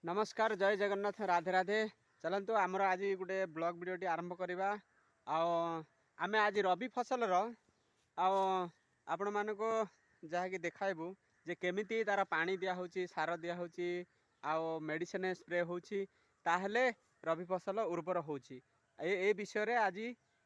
नमस्कार जय जगन्नाथ राधे राधे। चलतु आमर आज गोटे ब्लॉग वीडियो आरंभ करवा। आमे आज रबी फसल आपण मानक जहाँकि देखाइबू जे केमिति तार पानी दिया होची, सार दिया होची, आउ मेडिसिन स्प्रे होची, ताहले रबी फसल उर्वर होची। ए विषय रे आज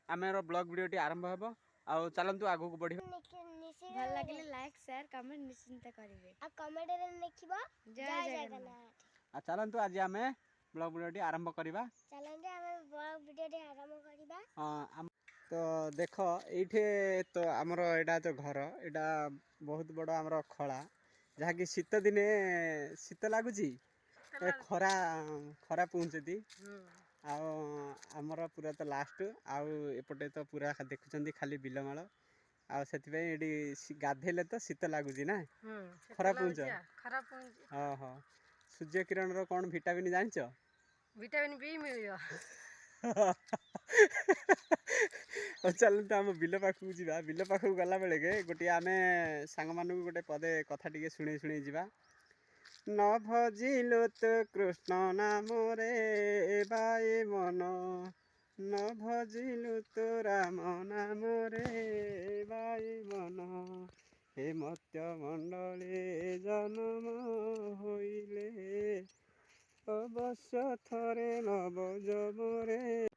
आमर ब्लॉग वीडियो आरंभ हेबो। आउ चलतु आगु को बढ़िबा। भल लागले लाइक शेयर कमेंट निश्चिंत करिवे आ कमेंट रे लिखिबो जय जगन्नाथ। चलतु आज आमे ब्लॉग वीडियो आरंभ करवा। चलंदे आमे ब्लॉग वीडियो आरंभ करबा। हाँ तो देख ये तो आमर एटा तो घर एटा बहुत बड़ आमर खला जहाँकि शीत दिने शीत लगुच खरा खरा पहुँचती आमर पूरा तो लास्ट आउटे तो पूरा देखुं खाली बिलमाल आठी गाधेले तो शीत लगुच ना खरा पहुँच। हाँ हाँ सूर्य किरण रो कौन विटामिन जानच? विटामिन बी मिलियो। चलते आम बिल पाखक जा बिल पाखक गला बेले के गोटे आम सांग मान गोटे पदे कथा टे शुणे शुणे जा। न भजिलु तो कृष्ण नाम रे बाए मन, न भजिलु तो राम नाम रे बाए मन, हे मत्य मंडले जन्म होइले अवश्य थरे नव जमरे।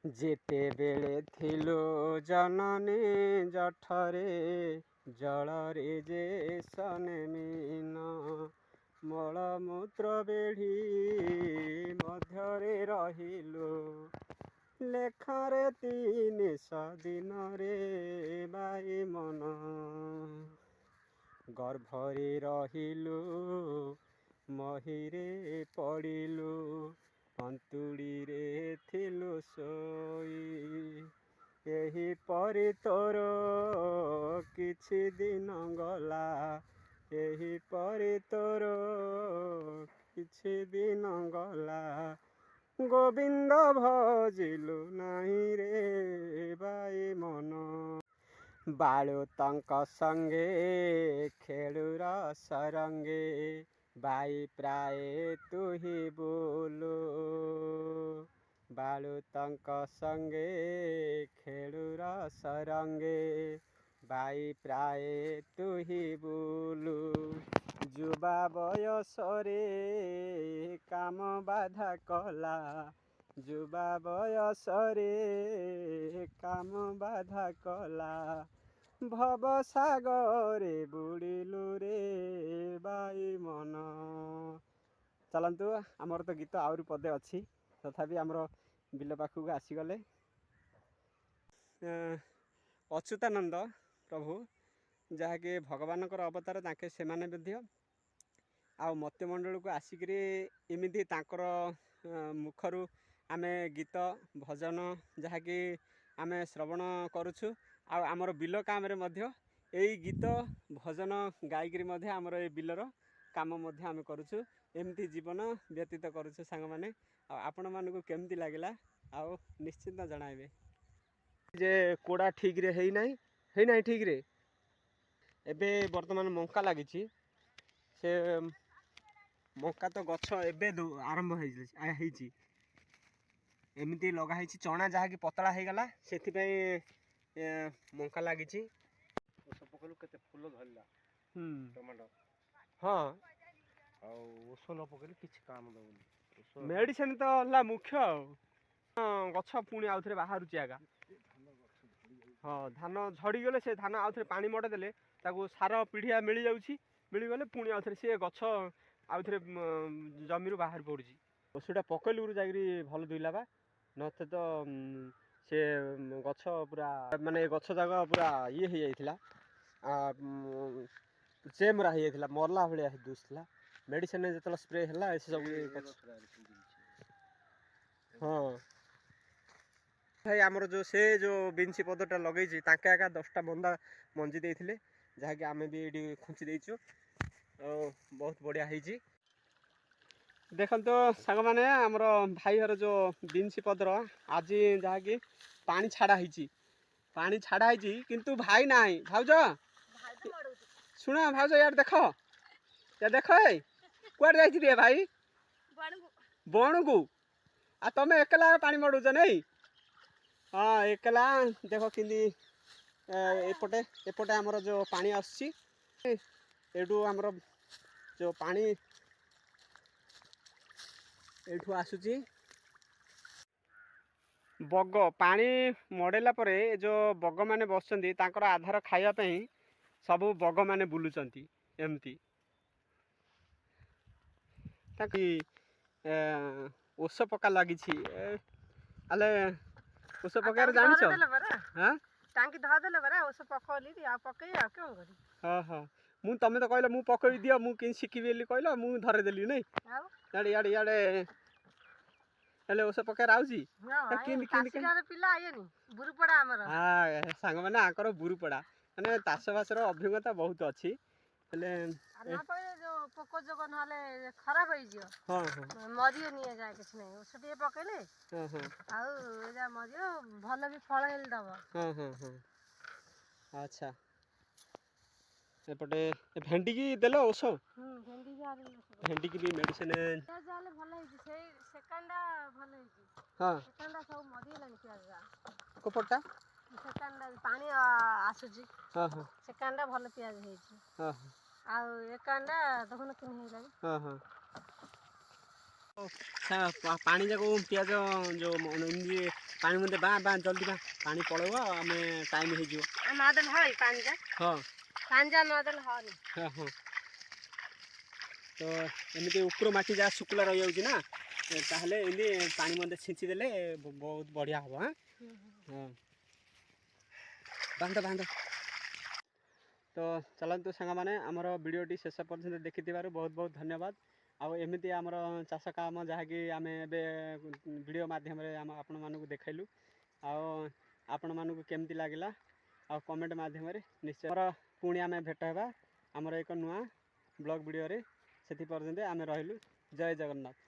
जेते बेले थिलो जननी जठरे जलरे जे सने मीन, मलमूत्र बेढ़ी मध्यरे रहिलु लेखारे 300 दिन रे बाई मन, गर्भरे रहिलु महीरे पड़िलु अंतुड़ी रे थिलु सोई, यही परी तोर किछि दिन गला, यही परी तोर किछि दिन गला, गोविंद भजिलु नाही रे बाई मन, बाळु तंक संगे खेलुर सरंगे बाई प्राय तुही बोलो, बाळु तंक संगे खेलुर सरंगे बाई प्राय तुही बोलू, जुबा बयसरे काम बाधा कला, जुबा बयसरे काम बाधा कला, भव सागरे बुड़िलु रे बाई मन। चलतु आमर तो गीत आउरी पदे अच्छी तथापि आमर बिल पाखक आसीगले। अच्युतानंद प्रभु जहाँकि भगवान अवतार ताके सेमाने मध्य आ मत्यमंडल को आसिक इमिति तांकर मुखरू आमे गीत भजन जहाँकि आमे श्रवण करुछु। आमर बिल काम रे मध्य एई गीत भजन गायिकी मध्य आमर ए बिलर काम मध्य आमे करुछु। एमती जीवन व्यतीत करुछु सांग माने। आपण मानकु केमती लागिला आउ निश्चिंत जणाइबे। जे कोड़ा ठीक रे हेई नाही ठीक रे एबे वर्तमान मंका लागिछि। से मंका तो गछ एबे आरंभ हेइछि एमती लगा हेइछि चना जहा कि पतला हे गला सेथि पई मंका लागिछि। ओस पकलु केते फूल धरला टमाटो हाँ आ ओस न पकले किछ काम दउनी। मेडिसिन तो ला मुख्य गछ पुणी आउ थे बाहर आगा। हाँ धान झड़ी गले से धान आउ थे पानी मड़े देले ताको सार पीढ़िया मिल जाउछि, मिल गले पुणी आउ थे से गछ आउ थे जमी बाहर पड़ुछि। ओसटा पकलु जाकरी भल दुइला बा नथे तो से गछ पूरा माने गछ जाक पूरा ये हो जाइथिला चेमरा हो जाइथिला मरला भलिया दुसला मेडिसिन जतल स्प्रे हला ऐसे सब। हाँ भाई आमर जो से जो बिंसी पदटा लगे ताके आका 10टा बंदा मंजी देइथिले जहाँकि आमे भी एडी खुंची देइछु बहुत बढ़िया होइछि। देखंतो सांग माने आमर भाई हर जो बिंसी पदर आज जहाँकि पानी छाड़ा होइछि किंतु भाई नाही। भाउज शुण भाउज यार देख या देख କୁଆଡ଼େ ଯାଇଛି ରେ ଭାଇ ବଣକୁ ଆଉ ତମେ ଏକଲା ପାଣି ମଡ଼ୁଛ ନାଇଁ ହଁ ଏକଲା ଦେଖ କେମିତି ଏପଟେ ଏପଟେ ଆମର ଯେଉଁ ପାଣି ଆସୁଛି ଏଠୁ ଆମର ଯେଉଁ ପାଣି ଏଠୁ ଆସୁଛି ବଗ ପାଣି ମଡ଼େଇଲା ପରେ ଯେଉଁ ବଗମାନେ ବସୁଛନ୍ତି ତାଙ୍କର ଆଧାର ଖାଇବା ପାଇଁ ସବୁ ବଗମାନେ ବୁଲୁଛନ୍ତି ଏମିତି ତାକି ଓଷ ପକା ଲାଗିଛି ହେଲେ ଓଷ ପକାଇବାର ଜାଣିଛ ହଁ ଟାଙ୍କି ଧରିଦେଲେ ପରା ଓଷ ପକଉଲି ଆଉ ପକେଇ ଆଉ କ'ଣ କରିବି ହଁ ହଁ ମୁଁ ତମେ ତ କହିଲ ମୁଁ ପକେଇ ଦିଅ ମୁଁ କେମିତି ଶିଖିବି ବୋଲି କହିଲ ମୁଁ ଧରେଇଦେଲି ନାଇଁ ଆଉ ଇଆଡ଼େ ଇଆଡ଼େ ଇଆଡ଼େ ହେଲେ ଓଷ ପକାଇବାର ଆଉଛି ଚାଷୀଘର ପିଲା ଆଇଏନି ବୁରୁପଡ଼ା ଆମର ହଁ ସାଙ୍ଗମାନେ ଆଙ୍କର ବୁରୁପଡ଼ା ମାନେ ଚାଷବାସର ଅଭିଜ୍ଞତା ବହୁତ ଅଛି ହେଲେ ନ ପକେଇଲେ ଯୋଉ ପୋକ ଯୋଗ ନହେଲେ ଖରାପ ହେଇଯିବ ହଁ ହଁ ମରିବ ନିଆଯାଏ କିଛି ନାହିଁ ଓଷ ଟିକେ ପକେଇଲେ ହଁ ହଁ ଆଉ ଏଇଟା ମରିବ ଭଲ ବି ଫଳ ହେଲେ ଦବ ହଁ ହଁ ହଁ ଆଚ୍ଛା ଏପଟେ ଭେଣ୍ଡିକି ଦେଲ ଔଷ ଭେଣ୍ଡି ଭେଣ୍ଡିକି ବି ମେଡ଼ିସିନ ଯାହେଲେ ଭଲ ହେଇଛି ସେଇ ସେକେଣ୍ଡଟା ଭଲ ହେଇଛି ହଁ ସେକେଣ୍ଡଟା ସବୁ ମରିଗଲାଣି ପିଆଜ କୋପଟଟା ସେକେଣ୍ଡଟା ପାଣି ଆସୁଛି ହଁ ହଁ ସେକେଣ୍ଡଟା ଭଲ ପିଆଜ ହେଇଛି ହଁ ଆଉ ଏକାଣ୍ଡା ଦେଖୁନ କେମିତି ହେଇଗଲାଣି ହଁ ହଁ ପାଣି ଯାକ ପିଆଜ ଯେଉଁ ଏମିତି ପାଣି ମধ্যେ ବାଁ ଜଲ୍ଦି ପାଣି ପଳେଇବ ଆମେ ଟାଇମ୍ ହେଇଯିବ ନଦେଲେ ହଇ ପାଣିଟା ହଁ ପାଣିଟା ନଦେଲେ ହନି ହଁ ହଁ ତ ଏମିତି ଉପର ମାଟି ଯାହା ଶୁଖିଲା ରହିଯାଉଛି ନା ତାହେଲେ ଏମିତି ପାଣି ମଧ୍ୟ ଛିଞ୍ଚି ଦେଲେ ବହୁତ ବଢ଼ିଆ ହେବ ହଁ ବାନ୍ଧ ତ ଚାଲନ୍ତୁ ସାଙ୍ଗମାନେ ଆମର ଭିଡ଼ିଓଟି ଶେଷ ପର୍ଯ୍ୟନ୍ତ ଦେଖିଥିବାରୁ ବହୁତ ବହୁତ ଧନ୍ୟବାଦ ଆଉ ଏମିତି ଆମର ଚାଷ କାମ ଯାହାକି ଆମେ ଏବେ ଭିଡ଼ିଓ ମାଧ୍ୟମରେ ଆପଣମାନଙ୍କୁ ଦେଖାଇଲୁ ଆଉ ଆପଣମାନଙ୍କୁ କେମିତି ଲାଗିଲା ଆଉ କମେଣ୍ଟ ମାଧ୍ୟମରେ ନିଶ୍ଚୟ ପୁଣି ଆମେ ଭେଟ ହେବା ଆମର ଏକ ନୂଆ ବ୍ଲଗ୍ ଭିଡ଼ିଓରେ ସେଥି ପର୍ଯ୍ୟନ୍ତ ଆମେ ରହିଲୁ ଜୟ ଜଗନ୍ନାଥ।